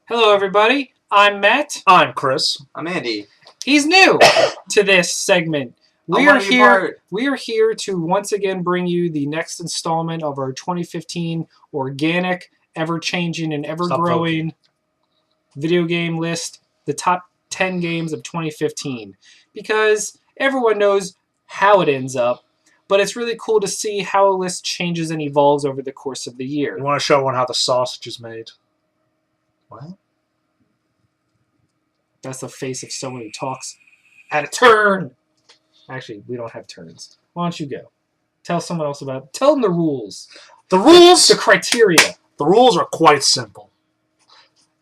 Hello, everybody. I'm Matt. I'm Chris. I'm Andy. He's new to this segment. We are here to once again bring you the next installment of our 2015 organic, ever-changing, and ever-growing video game list, the top 10 games of 2015. Because everyone knows how it ends up, but it's really cool to see how a list changes and evolves over the course of the year. You want to show everyone how the sausage is made? What? That's the face of someone who talks at a turn. Actually, we don't have turns. Why don't you go? Tell someone else about it. Tell them the rules. The rules? The criteria. The rules are quite simple.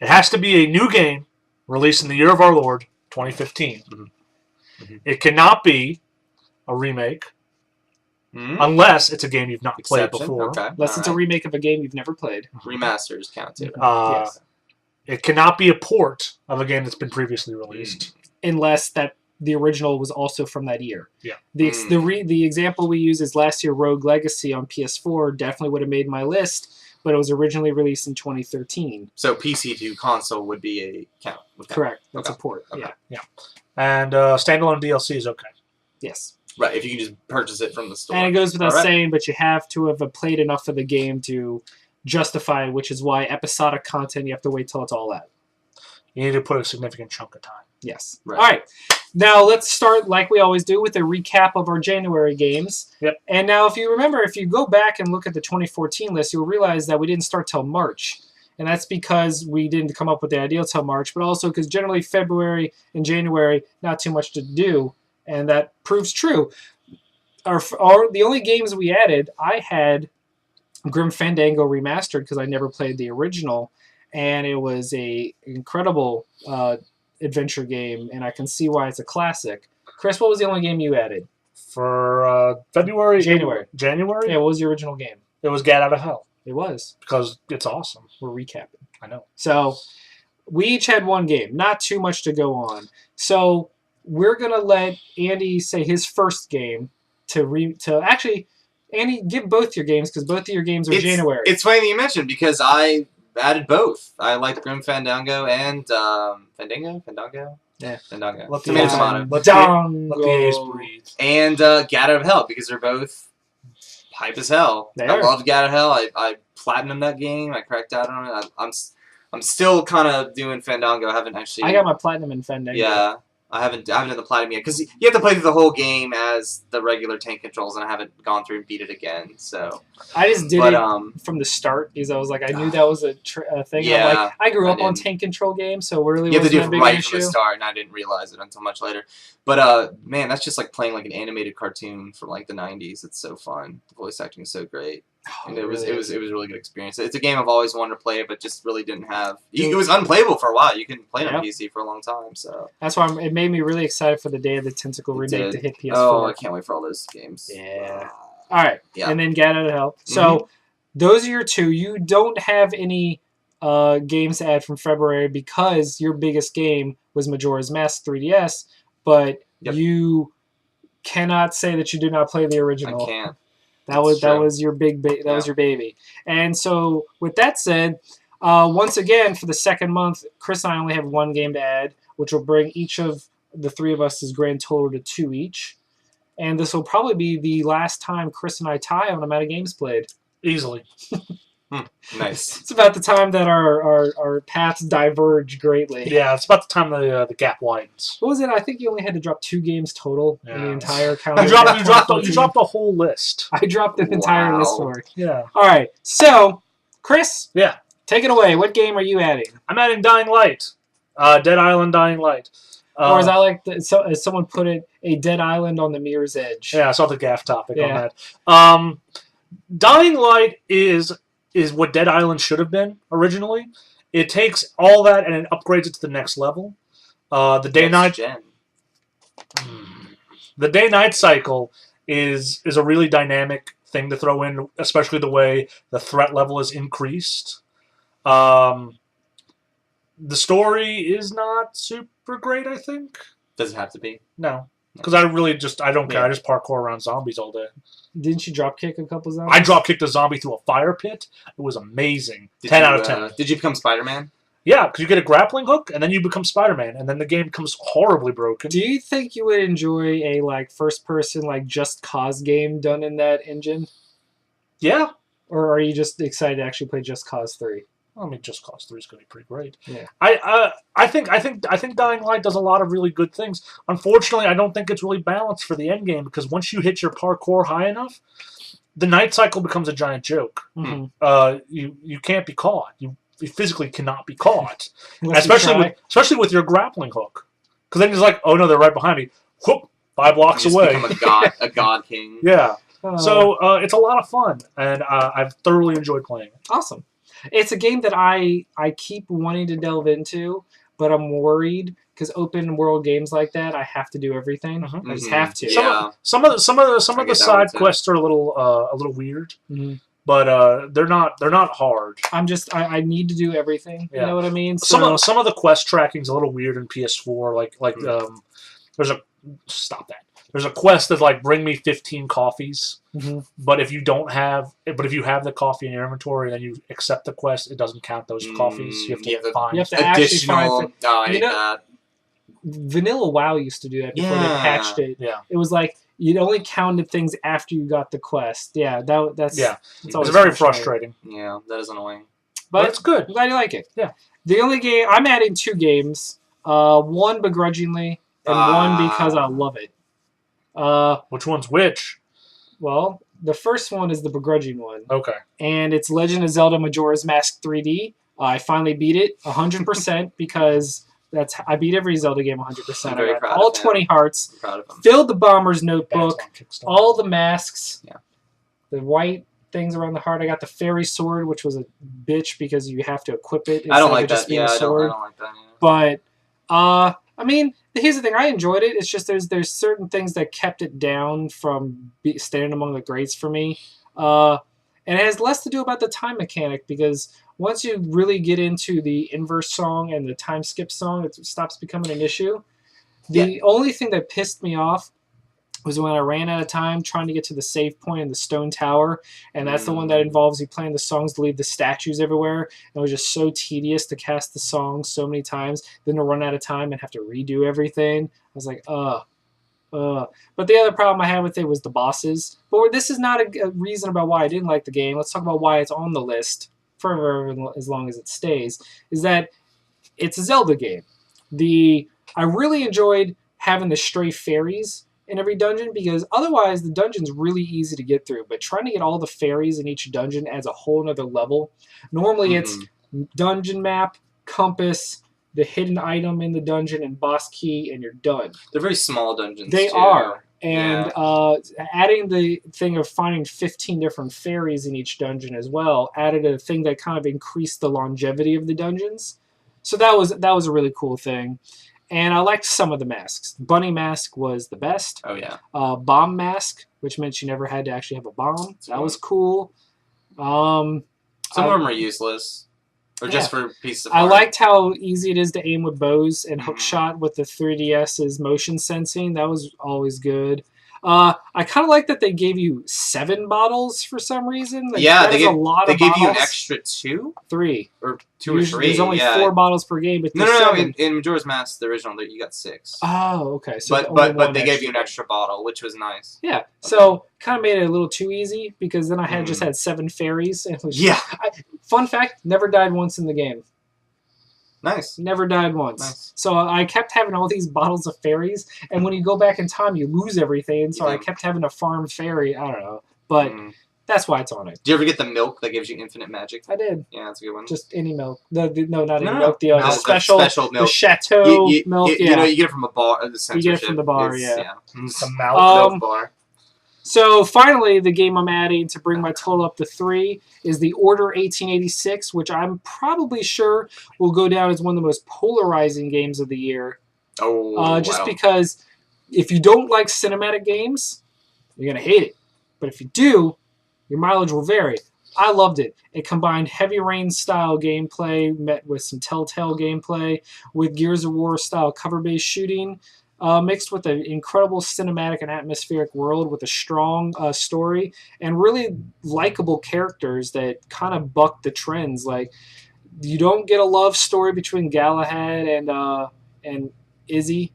It has to be a new game released in the year of our Lord, 2015. Mm-hmm. It cannot be a remake unless it's a game you've not played before. Okay. Unless it's a remake of a game you've never played. Remasters count too. Yes. It cannot be a port of a game that's been previously released. Unless the original was also from that year. Yeah. The example we use is last year Rogue Legacy on PS4 definitely would have made my list, but it was originally released in 2013. So PC to console would be a count. Correct. That's a port. Okay. Yeah. And standalone DLC is okay. Yes. Right, if you can just purchase it from the store. And it goes without saying, but you have to have played enough of the game to justify it, which is why episodic content, you have to wait till it's all out. You need to put a significant chunk of time. Yes. Right. All right. Now let's start, like we always do, with a recap of our January games. Yep. And now, if you remember, if you go back and look at the 2014 list, you'll realize that we didn't start till March. And that's because we didn't come up with the idea till March, but also because generally February and January, not too much to do. And that proves true. The only games we added, I had Grim Fandango Remastered because I never played the original, and it was a incredible adventure game, and I can see why it's a classic. Chris, what was the only game you added? For February? January. January? Yeah, what was your original game? It was Get Out of Hell. It was. Because it's awesome. We're recapping. I know. So, we each had one game. Not too much to go on. So, we're going to let Andy say his first game actually, Andy, give both your games because both of your games are January. It's funny that you mentioned because I added both. I liked Grim Fandango and Fandango? Yeah. Fandango. Let Tomato. the A's breathe. And Get Out of Hell because they're both hype as hell. I loved Get Out of Hell. I platinumed that game. I cracked out on it. I'm still kind of doing Fandango. I haven't actually. I got my platinum in Fandango. Yeah. I haven't done the platinum yet because you have to play through the whole game as the regular tank controls, and I haven't gone through and beat it again. So I just did it from the start because I was like, I knew that was a thing. Yeah, I'm like, I grew up on tank control games, so really you have to do wasn't it a big right issue. from the start, and I didn't realize it until much later. But man, that's just like playing like an animated cartoon from like the '90s. It's so fun. The voice acting is so great. And it was a really good experience. It's a game I've always wanted to play, but just really didn't have. It was unplayable for a while. You couldn't play it on PC for a long time. So that's why it made me really excited for the Day of the Tentacle remake to hit PS4. Oh, I can't wait for all those games. Yeah. All right. Yeah. And then Get Out of Hell. So those are your two. You don't have any games to add from February because your biggest game was Majora's Mask 3DS, but you cannot say that you did not play the original. I can't. That was your was your baby. And so with that said, once again for the second month, Chris and I only have one game to add, which will bring each of the three of us' grand total to 2 each. And this will probably be the last time Chris and I tie on amount of games played. Easily. Nice. It's about the time that our paths diverge greatly. Yeah, it's about the time the gap widens. What was it? I think you only had to drop 2 games total in the entire calendar. You dropped the whole list. I dropped the entire list for it. Yeah. All right. So, Chris. Yeah. Take it away. What game are you adding? I'm adding Dying Light. Dead Island Dying Light. Or as I like, as someone put it, a dead island on the mirror's edge. Yeah, I saw the gaff topic on that. Dying Light is what Dead Island should have been originally. It takes all that and it upgrades it to the next level. The day-night cycle is a really dynamic thing to throw in, especially the way the threat level is increased. The story is not super great, I think. Does it have to be? No. Because I don't care. I just parkour around zombies all day. Didn't you dropkick a couple zombies? I dropkicked a zombie through a fire pit. It was amazing. 10 out of 10. Did you become Spider-Man? Yeah, because you get a grappling hook, and then you become Spider-Man, and then the game becomes horribly broken. Do you think you would enjoy a like first person like Just Cause game done in that engine? Yeah. Or are you just excited to actually play Just Cause 3? I mean, Just Cause 3 is going to be pretty great. Yeah. I think Dying Light does a lot of really good things. Unfortunately, I don't think it's really balanced for the end game because once you hit your parkour high enough, the night cycle becomes a giant joke. Mm-hmm. You can't be caught. You physically cannot be caught, Unless you try. especially with your grappling hook. Because then it's like, oh no, they're right behind me. Whoop, 5 blocks You just away. become a god king. Yeah. Oh. So it's a lot of fun, and I've thoroughly enjoyed playing it. Awesome. It's a game that I keep wanting to delve into, but I'm worried because open world games like that, I have to do everything. Mhm. I just have to. Yeah. Some of the I side get that one, too. quests are a little weird, Mhm. but they're not hard. I need to do everything. You Yeah. know what I mean? So, Some of the quest tracking's a little weird in PS4. There's a stop that. There's a quest that's like bring me 15 coffees. Mhm. But if you have the coffee in your inventory and then you accept the quest, it doesn't count those coffees. You have to find. You have to actually Additional. find. Oh, I You hate know- that. Vanilla WoW used to do that before they Yeah. patched it. Yeah. It was like you only counted things after you got the quest. Yeah, that's Yeah. It's always It's very frustrating. Yeah, that is annoying. But But it's good. I'm glad you like it. Yeah. The only game I'm adding 2 games. One begrudgingly and one because I love it. Which one's which? Well, the first one is the begrudging one, Okay. and it's Legend of Zelda Majora's Mask 3D. I finally beat it 100% because I beat every Zelda game 100%. I'm very I got proud all of him. 20 hearts, I'm proud of him. filled the Bomber's Notebook, That's on Kickstarter. all the masks, Yeah. the white things around the heart. I got the fairy sword, which was a bitch because you have to equip it. I don't instead of like it just that. being Yeah, a I sword. don't like that. Yeah. But I mean, here's the thing. I enjoyed it. It's just there's certain things that kept it down from standing among the greats for me. And it has less to do about the time mechanic because once you really get into the inverse song and the time skip song, it stops becoming an issue. The only thing that pissed me off was when I ran out of time trying to get to the save point in the stone tower, and that's the one that involves you playing the songs to leave the statues everywhere. And it was just so tedious to cast the songs so many times, then to run out of time and have to redo everything. I was like, But the other problem I had with it was the bosses. But this is not a reason about why I didn't like the game. Let's talk about why it's on the list for as long as it stays. Is that it's a Zelda game. I really enjoyed having the stray fairies in every dungeon because otherwise the dungeon's really easy to get through. But trying to get all the fairies in each dungeon adds a whole nother level. Normally it's dungeon map, compass, the hidden item in the dungeon, and boss key, and you're done. They're very small dungeons. They too. are. And adding the thing of finding 15 different fairies in each dungeon as well added a thing that kind of increased the longevity of the dungeons. So that was a really cool thing. And I liked some of the masks. Bunny mask was the best. Oh, yeah. Bomb mask, which meant you never had to actually have a bomb. That was cool. Some of them are useless. Or just for pieces of I art. liked how easy it is to aim with bows and hook shot with the 3DS's motion sensing. That was always good. I kind of like that they gave you 7 bottles for some reason. Like, Yeah, that is a lot they of gave bottles. you an extra 2? 3. Or 2 Usually, or 3. there's only yeah. 4 bottles per game, but No, there's no, 7. in Majora's Mask, the original, you got 6. Oh, okay. So only but one they gave you an extra. extra bottle, which was nice. Yeah, so kind of made it a little too easy because then I had just had 7 fairies. And it was fun fact, never died once in the game. Nice. Never died once. Nice. So I kept having all these bottles of fairies, and when you go back in time, you lose everything. So I kept having to farm fairy. I don't know, but that's why it's on it. Do you ever get the milk that gives you infinite magic? I did. Yeah, that's a good one. Just any milk. No, not any No, milk. The no, special milk. the chateau milk. You know, you get it from a bar. The you get it from the bar. It's, Yeah. It's a milk bar. So finally, the game I'm adding to bring my total up to 3 is the Order 1886, which I'm probably sure will go down as one of the most polarizing games of the year. Oh, just because if you don't like cinematic games, you're going to hate it. But if you do, your mileage will vary. I loved it. It combined Heavy Rain style gameplay met with some Telltale gameplay with Gears of War style cover-based shooting. Mixed with an incredible cinematic and atmospheric world with a strong story and really likable characters that kind of buck the trends. Like You don't get a love story between Galahad and Izzy.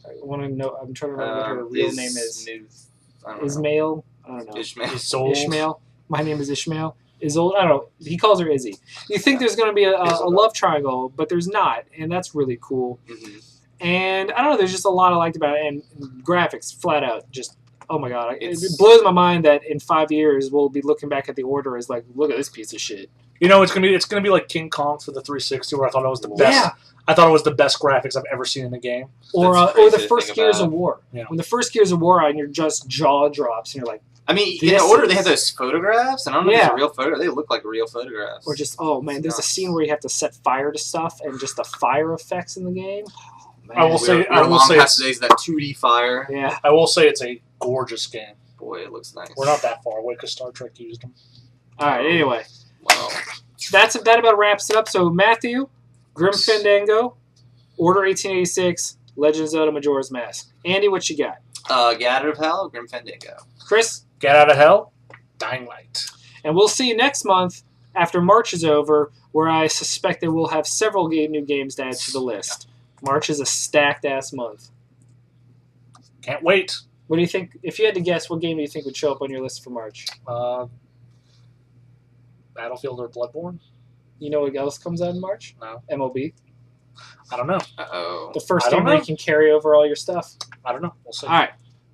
I want to know. I'm trying to remember what her real name is. Ismail. I don't know. Ishmael. My name is Ishmael. Isolde. I don't know. He calls her Izzy. You think there's going to be a love triangle, but there's not, and that's really cool. Mm-hmm. And I don't know. There's just a lot I liked about it, and graphics, flat out, just oh my god! It blows my mind that in 5 years we'll be looking back at the Order as like, look at this piece of shit. You know, it's gonna be like King Kong for the 360, where I thought it was the best. Yeah. I thought it was the best graphics I've ever seen in a game. Or the first Gears of War. Yeah. When the first Gears of War on, your just jaw drops, and you're like. I mean, in the Order, they have those photographs, and I don't know if it's a real photo. They look like real photographs. Or just, oh man, there's a scene where you have to set fire to stuff, and just the fire effects in the game. Oh, man. I will say it's that 2D fire. Yeah. I will say it's a gorgeous game. Boy, it looks nice. We're not that far away because Star Trek used them. All right. Anyway, wow. That about wraps it up. So Matthew, Grim Fandango, Order 1886, Legend of Zelda: Majora's Mask. Andy, what you got? Get Out of Hell, Grim Fandango. Chris? Get Out of Hell, Dying Light. And we'll see you next month after March is over, where I suspect that we'll have several new games to add to the list. March is a stacked-ass month. Can't wait. What do you think? If you had to guess, what game do you think would show up on your list for March? Battlefield or Bloodborne? You know what else comes out in March? No. MOB. I don't know. Uh-oh. The first game where you can carry over all your stuff. I don't know. We'll see. All right.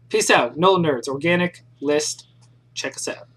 Peace out. NOLAnerds. Organic list. Check us out.